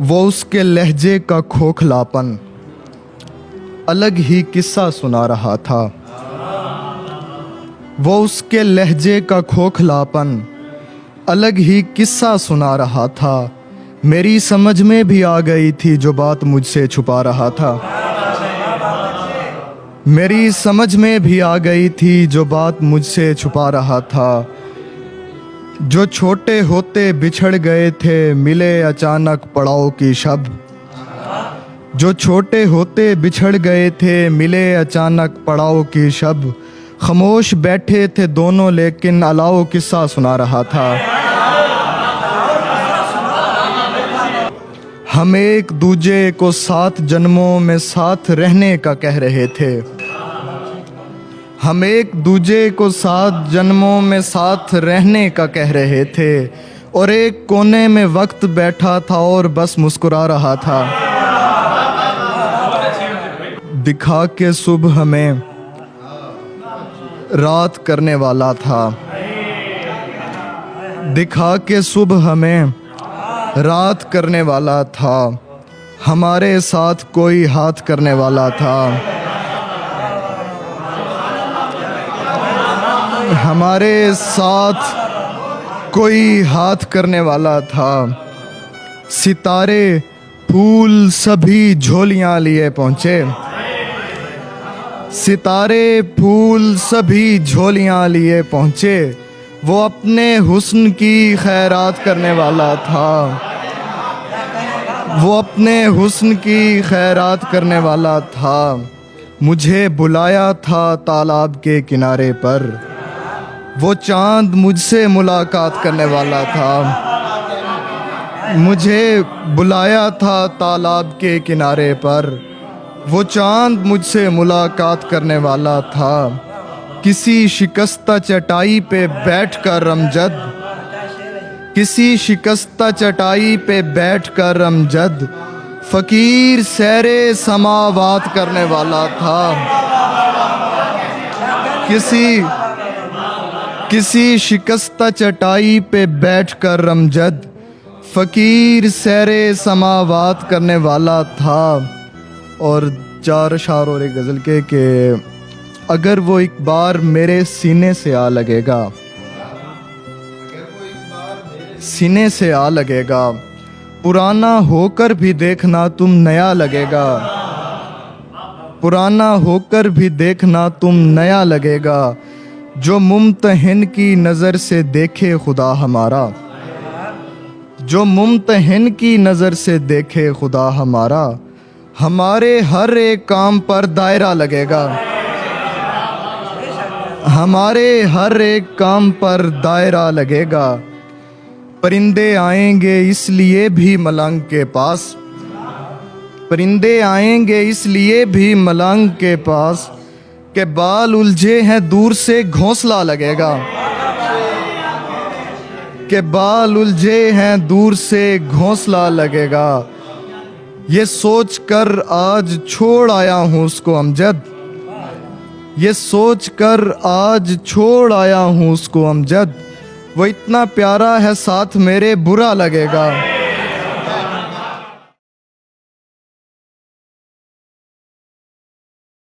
वो उसके लहजे का खोखलापन अलग ही किस्सा सुना रहा था। वो उसके लहजे का खोखलापन अलग ही किस्सा सुना रहा था। मेरी समझ में भी आ गई थी जो बात मुझसे छुपा रहा था। मेरी समझ में भी आ गई थी जो बात मुझसे छुपा रहा था। जो छोटे होते बिछड़ गए थे मिले अचानक पड़ाव की शब। जो छोटे होते बिछड़ गए थे मिले अचानक पड़ाव की शब। खामोश बैठे थे दोनों लेकिन अलाव किस्सा सुना रहा था। हम एक दूजे को 7 जन्मों में साथ रहने का कह रहे थे। हम एक दूजे को 7 जन्मों में साथ रहने का कह रहे थे। और एक कोने में वक्त बैठा था और बस मुस्कुरा रहा था। दिखा के सुबह हमें रात करने वाला था। दिखा के सुबह हमें रात करने वाला था। हमारे साथ कोई हाथ करने वाला था। हमारे साथ कोई हाथ करने वाला था। सितारे फूल सभी झोलियां लिए पहुंचे। सितारे फूल सभी झोलियां लिए पहुंचे। वो अपने हुस्न की खैरात करने वाला था। वो अपने हुस्न की खैरात करने वाला था। मुझे बुलाया था तालाब के किनारे पर। वो चांद मुझसे मुलाकात करने वाला था। मुझे बुलाया था तालाब के किनारे पर। वो चांद मुझसे मुलाकात करने वाला था। किसी शिकस्ता चटाई पे बैठकर अमजद। किसी शिकस्ता चटाई पे बैठकर अमजद फ़कीर सैरे समावात करने वाला था। किसी शिकस्ता चटाई पे बैठकर अमजद फ़कीर सैरे समावात करने वाला था। और 4 अशार और एक गज़ल के अगर वो एक बार मेरे सीने से आ लगेगा, सीने से आ लगेगा, पुराना होकर भी देखना तुम नया लगेगा। पुराना होकर भी देखना तुम नया लगेगा। जो मुम्तहिन की नज़र से देखे खुदा हमारा। जो मुम्तहिन की नज़र से देखे खुदा हमारा। हमारे हर एक काम पर दायरा लगेगा। हमारे हर एक काम पर दायरा लगेगा। परिंदे आएंगे इसलिए भी मलंग के पास। परिंदे आएंगे इसलिए भी मलंग के पास के बाल उलझे हैं दूर से घोंसला लगेगा। के बाल उलझे हैं दूर से घोंसला लगेगा। ये सोच कर आज छोड़ आया हूँ उसको अमजद। ये सोच कर आज छोड़ आया हूँ उसको अमजद। वो इतना प्यारा है साथ मेरे बुरा लगेगा।